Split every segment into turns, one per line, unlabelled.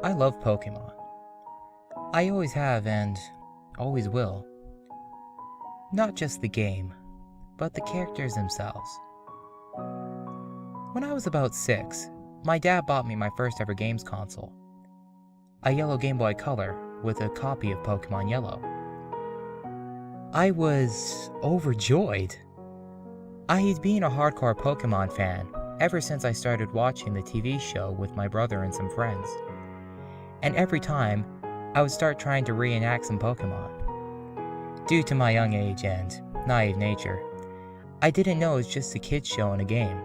I love Pokemon. I always have and always will. Not just the game, but the characters themselves. When I was about 6, my dad bought me my first ever games console, a yellow Game Boy Color with a copy of Pokemon Yellow. I was overjoyed. I had been a hardcore Pokemon fan ever since I started watching the TV show with my brother and some friends. And every time, I would start trying to reenact some Pokemon. Due to my young age and naive nature, I didn't know it was just a kid's show in a game.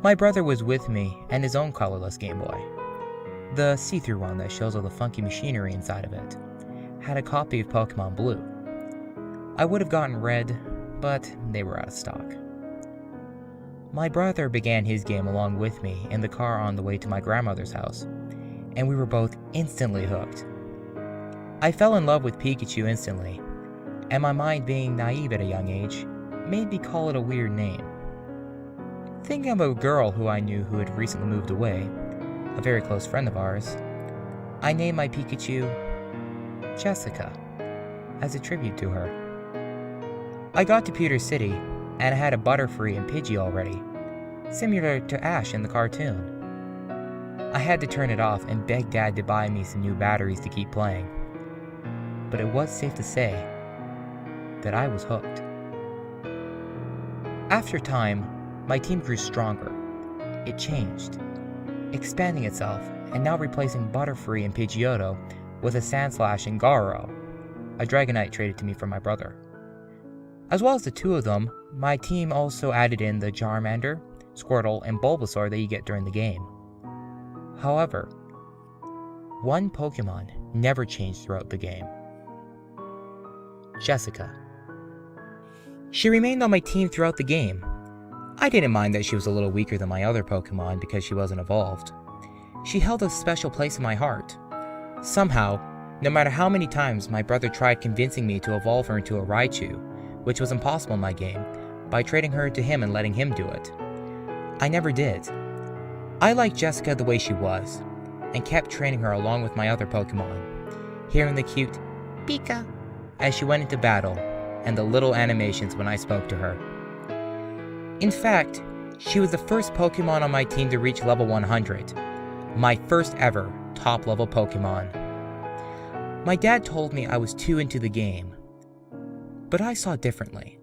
My brother was with me and his own colorless Game Boy. The see-through one that shows all the funky machinery inside of it had a copy of Pokemon Blue. I would have gotten Red, but they were out of stock. My brother began his game along with me in the car on the way to my grandmother's house, and we were both instantly hooked. I fell in love with Pikachu instantly, and my mind being naive at a young age made me call it a weird name. Thinking of a girl who I knew who had recently moved away, a very close friend of ours, I named my Pikachu Jessica, as a tribute to her. I got to Pewter City, and I had a Butterfree and Pidgey already, similar to Ash in the cartoon. I had to turn it off and beg Dad to buy me some new batteries to keep playing. But it was safe to say that I was hooked. After time, my team grew stronger. It changed, expanding itself and now replacing Butterfree and Pidgeotto with a Sandslash and Garo, a Dragonite traded to me from my brother. As well as the two of them, my team also added in the Charmander, Squirtle, and Bulbasaur that you get during the game. However, one Pokemon never changed throughout the game. Jessica. She remained on my team throughout the game. I didn't mind that she was a little weaker than my other Pokemon because she wasn't evolved. She held a special place in my heart. Somehow, no matter how many times my brother tried convincing me to evolve her into a Raichu, which was impossible in my game, by trading her to him and letting him do it, I never did. I liked Jessica the way she was, and kept training her along with my other Pokemon, hearing the cute Pika as she went into battle, and the little animations when I spoke to her. In fact, she was the first Pokemon on my team to reach level 100, my first ever top level Pokemon. My dad told me I was too into the game, but I saw differently.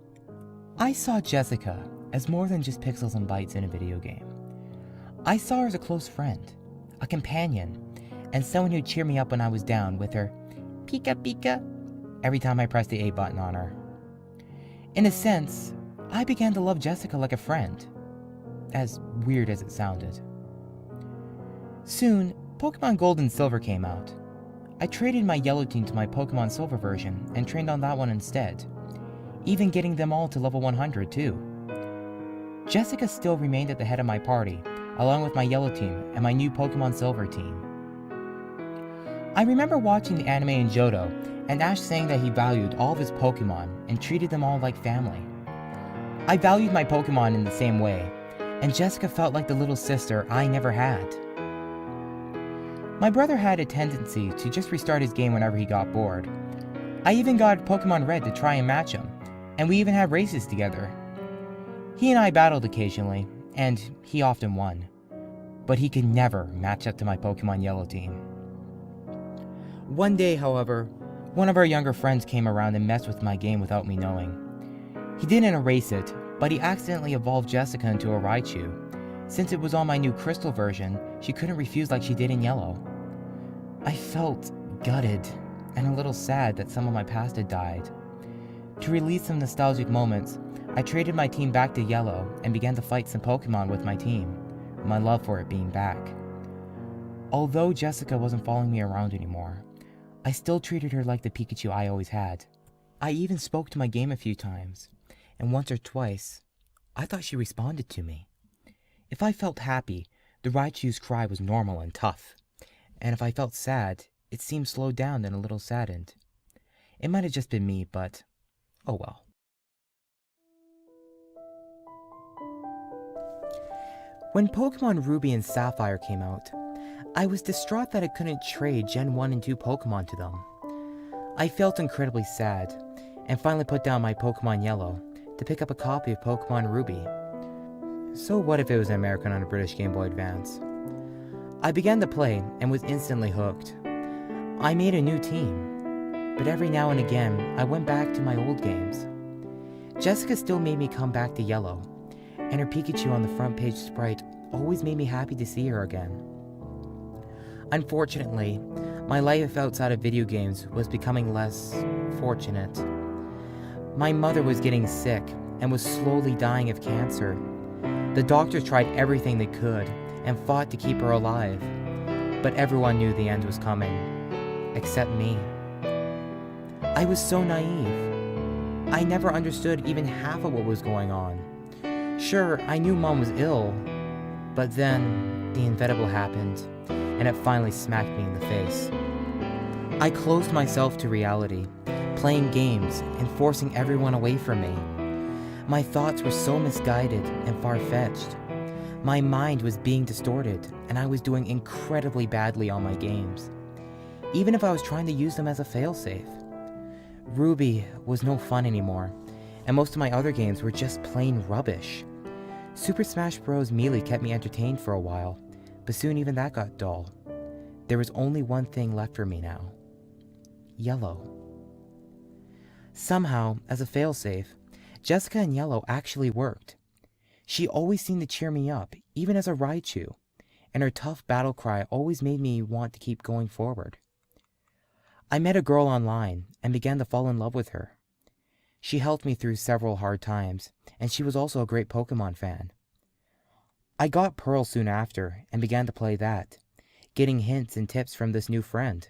I saw Jessica as more than just pixels and bytes in a video game. I saw her as a close friend, a companion, and someone who'd cheer me up when I was down with her Pika Pika every time I pressed the A button on her. In a sense, I began to love Jessica like a friend, as weird as it sounded. Soon, Pokemon Gold and Silver came out. I traded my yellow team to my Pokemon Silver version and trained on that one instead, even getting them all to level 100 too. Jessica still remained at the head of my party, along with my yellow team and my new Pokemon Silver team. I remember watching the anime in Johto, and Ash saying that he valued all of his Pokemon and treated them all like family. I valued my Pokemon in the same way, and Jessica felt like the little sister I never had. My brother had a tendency to just restart his game whenever he got bored. I even got Pokemon Red to try and match him, and we even had races together. He and I battled occasionally, and he often won, but he could never match up to my Pokemon Yellow team. One day, however, one of our younger friends came around and messed with my game without me knowing. He didn't erase it, but he accidentally evolved Jessica into a Raichu. Since it was on my new Crystal version, she couldn't refuse like she did in Yellow. I felt gutted and a little sad that some of my past had died. To release some nostalgic moments, I traded my team back to Yellow and began to fight some Pokemon with my team, my love for it being back. Although Jessica wasn't following me around anymore, I still treated her like the Pikachu I always had. I even spoke to my game a few times, and once or twice, I thought she responded to me. If I felt happy, the Raichu's cry was normal and tough, and if I felt sad, it seemed slowed down and a little saddened. It might have just been me, but oh well. When Pokemon Ruby and Sapphire came out, I was distraught that I couldn't trade Gen 1 and 2 Pokemon to them. I felt incredibly sad, and finally put down my Pokemon Yellow to pick up a copy of Pokemon Ruby. So what if it was an American on a British Game Boy Advance? I began to play and was instantly hooked. I made a new team, but every now and again I went back to my old games. Jessica still made me come back to Yellow, and her Pikachu on the front page sprite always made me happy to see her again. Unfortunately, my life outside of video games was becoming less fortunate. My mother was getting sick and was slowly dying of cancer. The doctors tried everything they could and fought to keep her alive, but everyone knew the end was coming, except me. I was so naive. I never understood even half of what was going on. Sure, I knew Mom was ill, but then the inevitable happened, and it finally smacked me in the face. I closed myself to reality, playing games and forcing everyone away from me. My thoughts were so misguided and far-fetched. My mind was being distorted, and I was doing incredibly badly on my games, even if I was trying to use them as a failsafe. Ruby was no fun anymore, and most of my other games were just plain rubbish. Super Smash Bros. Melee kept me entertained for a while, but soon even that got dull. There was only one thing left for me now. Yellow. Somehow, as a failsafe, Jessica in Yellow actually worked. She always seemed to cheer me up, even as a Raichu, and her tough battle cry always made me want to keep going forward. I met a girl online and began to fall in love with her. She helped me through several hard times, and she was also a great Pokemon fan. I got Pearl soon after and began to play that, getting hints and tips from this new friend,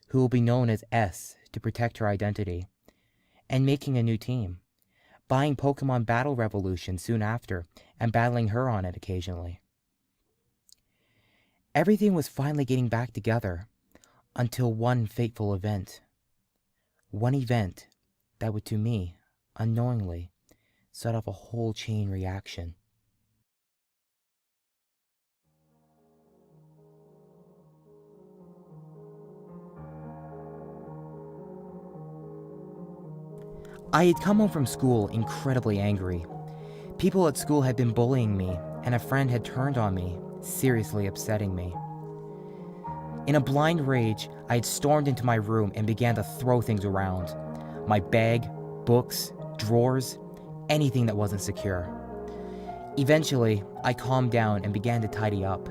who will be known as S to protect her identity, and making a new team, buying Pokemon Battle Revolution soon after and battling her on it occasionally. Everything was finally getting back together until one fateful event. One event that would, to me, unknowingly, set off a whole chain reaction. I had come home from school incredibly angry. People at school had been bullying me, and a friend had turned on me, seriously upsetting me. In a blind rage, I had stormed into my room and began to throw things around. My bag, books, drawers, anything that wasn't secure. Eventually, I calmed down and began to tidy up,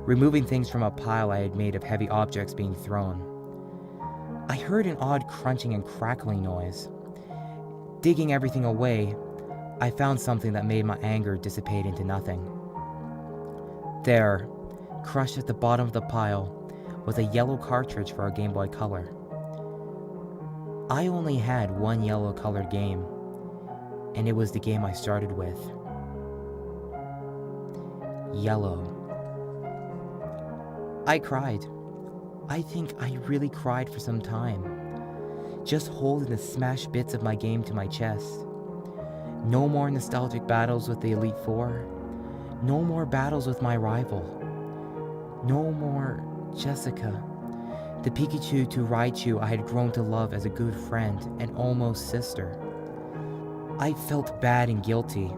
removing things from a pile I had made of heavy objects being thrown. I heard an odd crunching and crackling noise. Digging everything away, I found something that made my anger dissipate into nothing. There, crushed at the bottom of the pile, was a yellow cartridge for a Game Boy Color. I only had one yellow-colored game, and it was the game I started with. Yellow. I cried. I think I really cried for some time, just holding the smashed bits of my game to my chest. No more nostalgic battles with the Elite Four. No more battles with my rival. No more Jessica, the Pikachu to Raichu I had grown to love as a good friend and almost sister. I felt bad and guilty,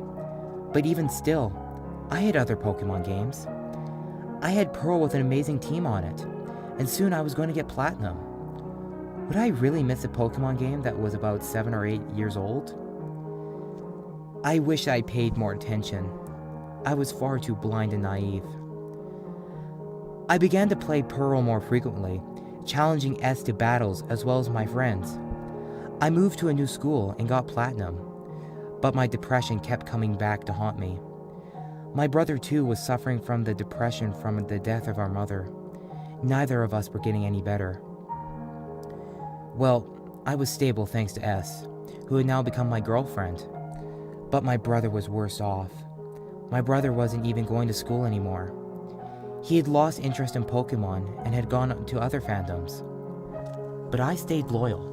but even still, I had other Pokemon games. I had Pearl with an amazing team on it, and soon I was going to get Platinum. Would I really miss a Pokemon game that was about 7 or 8 years old? I wish I paid more attention. I was far too blind and naive. I began to play Pearl more frequently, challenging S to battles as well as my friends. I moved to a new school and got Platinum, but my depression kept coming back to haunt me. My brother too was suffering from the depression from the death of our mother. Neither of us were getting any better. Well, I was stable thanks to S, who had now become my girlfriend. But my brother was worse off. My brother wasn't even going to school anymore. He had lost interest in Pokemon and had gone to other fandoms. But I stayed loyal.